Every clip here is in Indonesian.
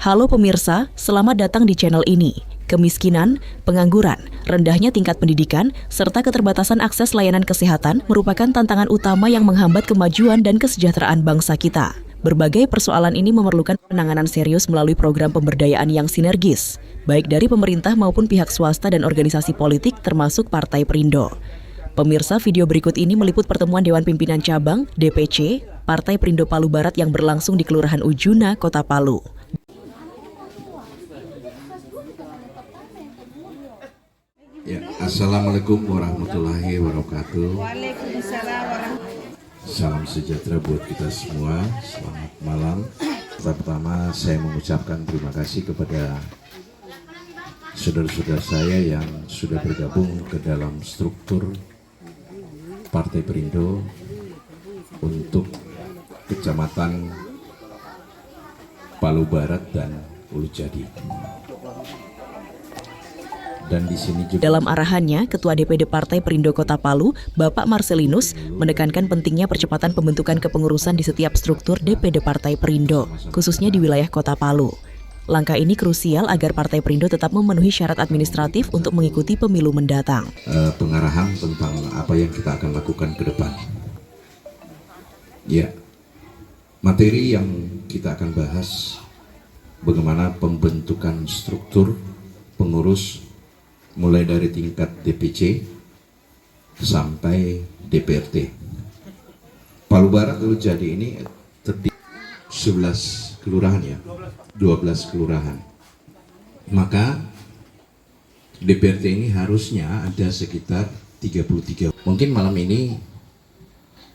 Halo pemirsa, selamat datang di channel ini. Kemiskinan, pengangguran, rendahnya tingkat pendidikan, serta keterbatasan akses layanan kesehatan merupakan tantangan utama yang menghambat kemajuan dan kesejahteraan bangsa kita. Berbagai persoalan ini memerlukan penanganan serius melalui program pemberdayaan yang sinergis, baik dari pemerintah maupun pihak swasta dan organisasi politik termasuk Partai Perindo. Pemirsa, video berikut ini meliput pertemuan Dewan Pimpinan Cabang, DPC, Partai Perindo Palu Barat yang berlangsung di Kelurahan Ujuna, Kota Palu. Ya, Assalamualaikum warahmatullahi wabarakatuh. Waalaikumsalam warahmatullahi. Salam sejahtera buat kita semua. Selamat malam. Pertama saya mengucapkan terima kasih kepada saudara-saudara saya yang sudah bergabung ke dalam struktur Partai Perindo untuk Kecamatan Palu Barat dan Ulu Jadi. Dan di sini juga dalam arahannya, Ketua DPD Partai Perindo Kota Palu, Bapak Marcelinus, menekankan pentingnya percepatan pembentukan kepengurusan di setiap struktur DPD Partai Perindo, khususnya di wilayah Kota Palu. Langkah ini krusial agar Partai Perindo tetap memenuhi syarat administratif untuk mengikuti pemilu mendatang. Pengarahan tentang apa yang kita akan lakukan ke depan. Ya, materi yang kita akan bahas bagaimana pembentukan struktur pengurus mulai dari tingkat DPC sampai DPRT. Palu Barat Ulu Jadi ini terdiri 11 kelurahan ya, 12 kelurahan. Maka DPRT ini harusnya ada sekitar 33. Mungkin malam ini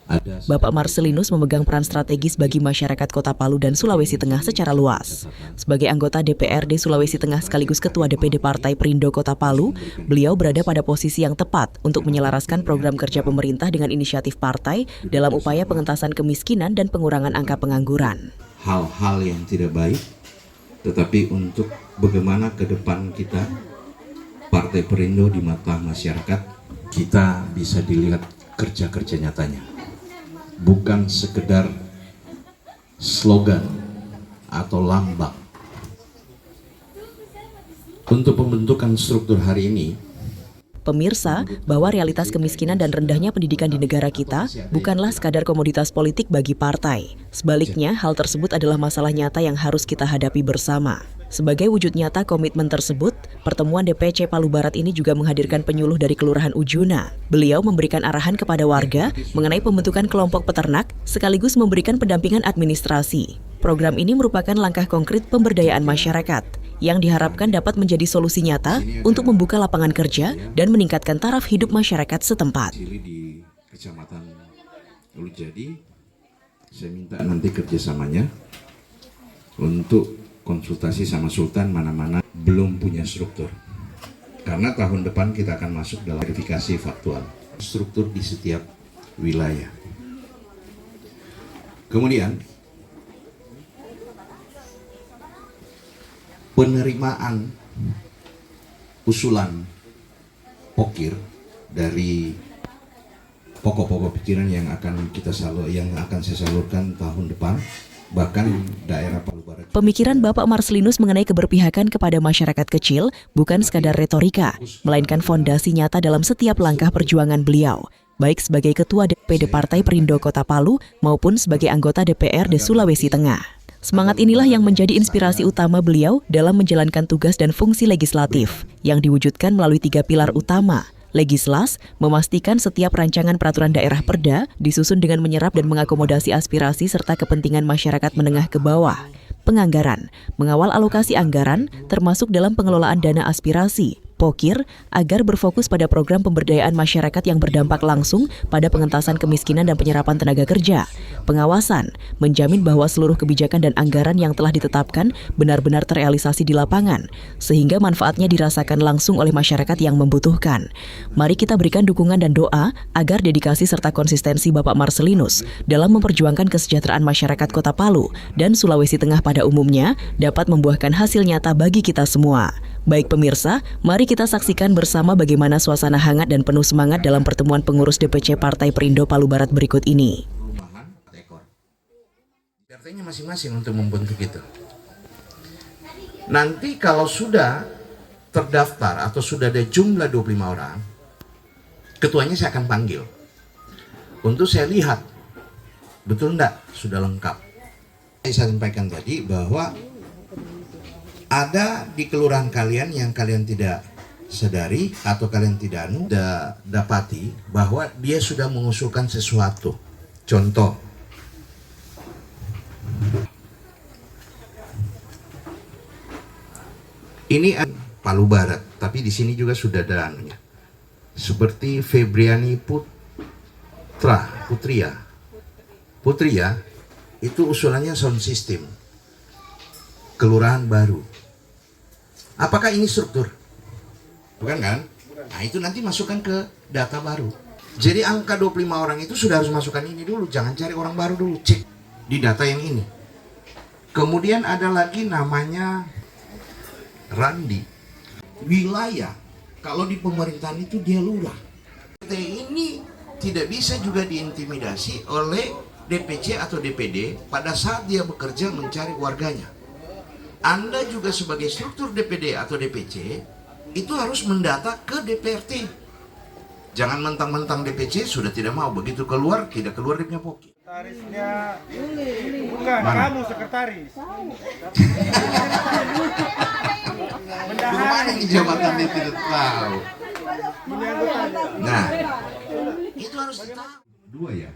ada. Bapak Marcelinus memegang peran strategis bagi masyarakat Kota Palu dan Sulawesi Tengah secara luas. Sebagai anggota DPRD Sulawesi Tengah sekaligus Ketua DPD Partai Perindo Kota Palu, beliau berada pada posisi yang tepat untuk menyelaraskan program kerja pemerintah dengan inisiatif partai dalam upaya pengentasan kemiskinan dan pengurangan angka pengangguran. Hal-hal yang tidak baik, tetapi untuk bagaimana ke depan kita Partai Perindo di mata masyarakat, kita bisa dilihat kerja-kerja nyatanya. Bukan sekedar slogan atau lambang. Untuk pembentukan struktur hari ini, pemirsa, bahwa realitas kemiskinan dan rendahnya pendidikan di negara kita bukanlah sekadar komoditas politik bagi partai. Sebaliknya, hal tersebut adalah masalah nyata yang harus kita hadapi bersama. Sebagai wujud nyata komitmen tersebut, pertemuan DPC Palu Barat ini juga menghadirkan penyuluh dari Kelurahan Ujuna. Beliau memberikan arahan kepada warga mengenai pembentukan kelompok peternak sekaligus memberikan pendampingan administrasi. Program ini merupakan langkah konkret pemberdayaan masyarakat yang diharapkan dapat menjadi solusi nyata untuk membuka lapangan kerja dan meningkatkan taraf hidup masyarakat setempat. di Kecamatan Ulu Jadi, saya minta nanti kerjasamanya untuk konsultasi sama Sultan mana-mana belum punya struktur. Karena tahun depan kita akan masuk dalam verifikasi faktual struktur di setiap wilayah. Kemudian penerimaan usulan pokir dari pokok-pokok pikiran yang akan saya salurkan tahun depan, bahkan daerah Palu Barat. Pemikiran Bapak Marcelinus mengenai keberpihakan kepada masyarakat kecil bukan sekadar retorika, melainkan fondasi nyata dalam setiap langkah perjuangan beliau, baik sebagai Ketua DPD Partai Perindo Kota Palu maupun sebagai anggota DPRD Sulawesi Tengah. Semangat inilah yang menjadi inspirasi utama beliau dalam menjalankan tugas dan fungsi legislatif yang diwujudkan melalui 3 pilar utama. Legislas, memastikan setiap rancangan peraturan daerah Perda disusun dengan menyerap dan mengakomodasi aspirasi serta kepentingan masyarakat menengah ke bawah. Penganggaran, mengawal alokasi anggaran termasuk dalam pengelolaan dana aspirasi. Pokir, agar berfokus pada program pemberdayaan masyarakat yang berdampak langsung pada pengentasan kemiskinan dan penyerapan tenaga kerja. Pengawasan, menjamin bahwa seluruh kebijakan dan anggaran yang telah ditetapkan benar-benar terrealisasi di lapangan, sehingga manfaatnya dirasakan langsung oleh masyarakat yang membutuhkan. Mari kita berikan dukungan dan doa agar dedikasi serta konsistensi Bapak Marcelinus dalam memperjuangkan kesejahteraan masyarakat Kota Palu dan Sulawesi Tengah pada umumnya dapat membuahkan hasil nyata bagi kita semua. Baik pemirsa, mari kita saksikan bersama bagaimana suasana hangat dan penuh semangat dalam pertemuan pengurus DPC Partai Perindo Palu Barat berikut ini. Perumahan 4 ekor. RT-nya masing-masing untuk membentuk itu. Nanti kalau sudah terdaftar atau sudah ada jumlah 25 orang, ketuanya saya akan panggil untuk saya lihat betul enggak sudah lengkap. Saya sampaikan tadi bahwa ada di kelurahan kalian yang kalian tidak sadari atau kalian tidak dapati bahwa dia sudah mengusulkan sesuatu. Contoh, ini Palu Barat, tapi di sini juga sudah ada anunya. Seperti Febriani Putria, itu usulannya sound system, kelurahan baru. Apakah ini struktur? Bukan kan? Nah itu nanti masukkan ke data baru. Jadi angka 25 orang itu sudah harus masukkan ini dulu, jangan cari orang baru dulu, cek di data yang ini. Kemudian ada lagi namanya Randi. Wilayah, kalau di pemerintahan itu dia lurah. Ini tidak bisa juga diintimidasi oleh DPC atau DPD pada saat dia bekerja mencari warganya. Anda juga sebagai struktur DPD atau DPC itu harus mendata ke DPRT. Jangan mentang-mentang DPC sudah tidak mau, begitu keluar tidak keluar dia punya poki. Sekretarisnya bukan mana? Kamu sekretaris. Bagaimana ini jabatan dia tidak tahu. Ini anggota. Nah, itu harus tahu. Dua ya.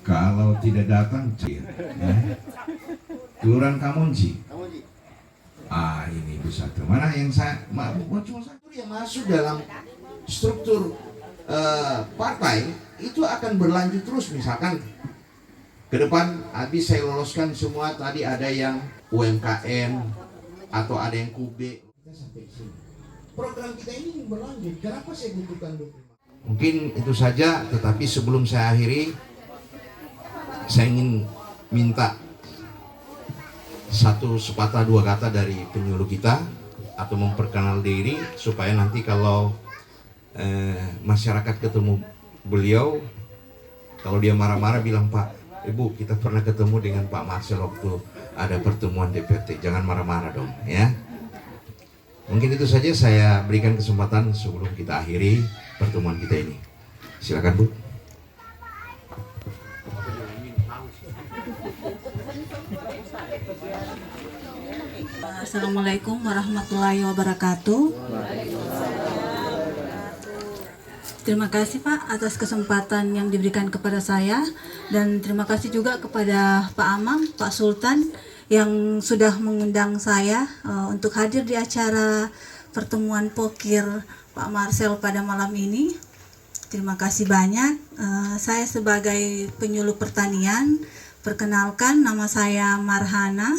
Kalau tidak datang, Kelurahan Kamonji. Ini bisa tuh. Mana yang saya mau cuma satu yang masuk dalam struktur partai itu akan berlanjut terus. Misalkan ke depan habis saya loloskan semua, tadi ada yang UMKM atau ada yang QB. Kita sampai sini. Program kita ini berlanjut. Kenapa saya butuhkan 25? Mungkin itu saja, tetapi sebelum saya akhiri, saya ingin minta satu sepatah dua kata dari penyuluh kita atau memperkenal diri supaya nanti kalau masyarakat ketemu beliau, kalau dia marah-marah bilang, Pak, Ibu, kita pernah ketemu dengan Pak Marcel waktu ada pertemuan DPRT, jangan marah-marah dong ya. Mungkin itu saja saya berikan kesempatan sebelum kita akhiri pertemuan kita ini. Silakan Bu. Assalamualaikum warahmatullahi wabarakatuh. Terima kasih Pak atas kesempatan yang diberikan kepada saya, dan terima kasih juga kepada Pak Amang, Pak Sultan yang sudah mengundang saya untuk hadir di acara pertemuan Pokir Pak Marcel pada malam ini. Terima kasih banyak. Saya sebagai penyuluh pertanian, perkenalkan nama saya Marhana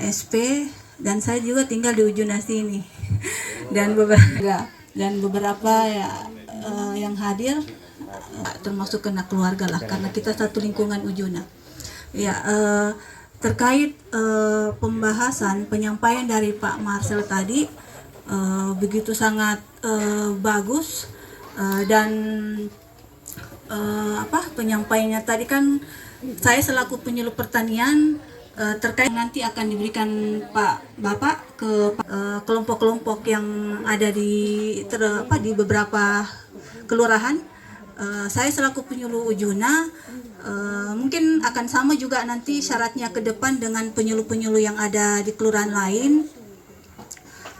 SP, dan saya juga tinggal di Ujuna sini. Dan beberapa yang hadir termasuk kena keluarga lah, karena kita satu lingkungan Ujuna. Ya, terkait pembahasan penyampaian dari Pak Marcel tadi begitu sangat bagus, dan penyampaiannya tadi kan saya selaku penyuluh pertanian terkait nanti akan diberikan Pak Bapak ke kelompok-kelompok yang ada di beberapa kelurahan. Saya selaku penyuluh Ujuna mungkin akan sama juga nanti syaratnya ke depan dengan penyuluh-penyuluh yang ada di kelurahan lain.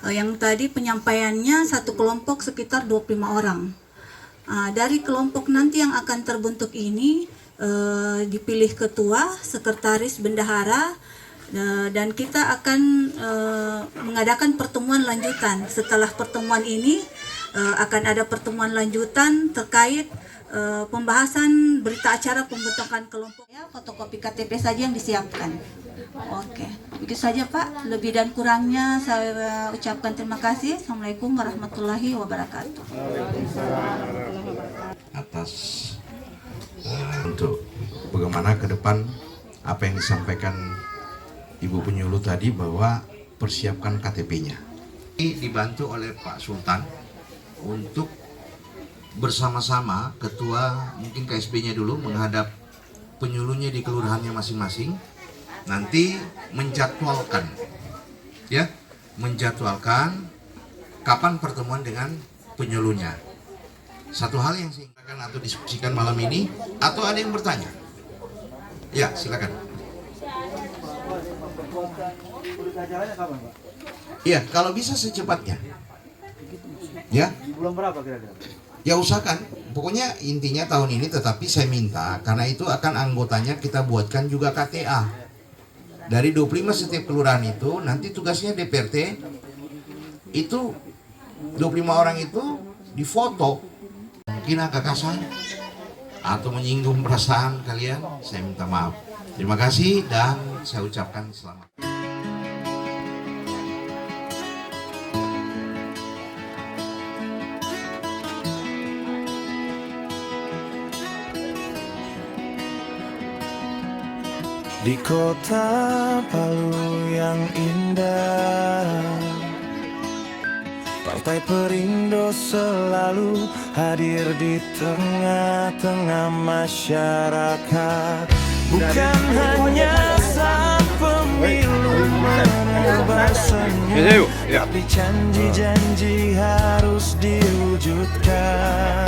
Yang tadi penyampaiannya satu kelompok sekitar 25 orang. Dari kelompok nanti yang akan terbentuk ini dipilih ketua, sekretaris, bendahara, dan kita akan mengadakan pertemuan lanjutan. Setelah pertemuan ini akan ada pertemuan lanjutan terkait pembahasan berita acara pembentukan kelompok. Ya, fotokopi KTP saja yang disiapkan. Oke, begitu saja Pak. Lebih dan kurangnya saya ucapkan terima kasih. Assalamualaikum warahmatullahi wabarakatuh. Atas untuk bagaimana ke depan apa yang disampaikan Ibu penyuluh tadi, bahwa persiapkan KTP-nya. Ini dibantu oleh Pak Sultan untuk bersama-sama ketua, mungkin KSB-nya dulu menghadap penyuluhnya di kelurahannya masing-masing nanti menjadwalkan, ya, menjadwalkan kapan pertemuan dengan penyuluhnya. Satu hal yang saya ingin atau diskusikan malam ini, atau ada yang bertanya? Ya, silakan. Iya, kalau bisa secepatnya. Ya. Di bulan berapa kira-kira? Ya usahakan, pokoknya intinya tahun ini, tetapi saya minta karena itu akan anggotanya kita buatkan juga KTA. Dari 25 setiap kelurahan itu nanti tugasnya DPRT itu 25 orang itu difoto. Mungkin agak kasar atau menyinggung perasaan kalian, saya minta maaf. Terima kasih dan saya ucapkan selamat. Di kota Palu yang indah, Partai Perindo selalu hadir di tengah-tengah masyarakat. Bukan hanya saat pemilu menebar senyum, tapi janji-janji harus diwujudkan.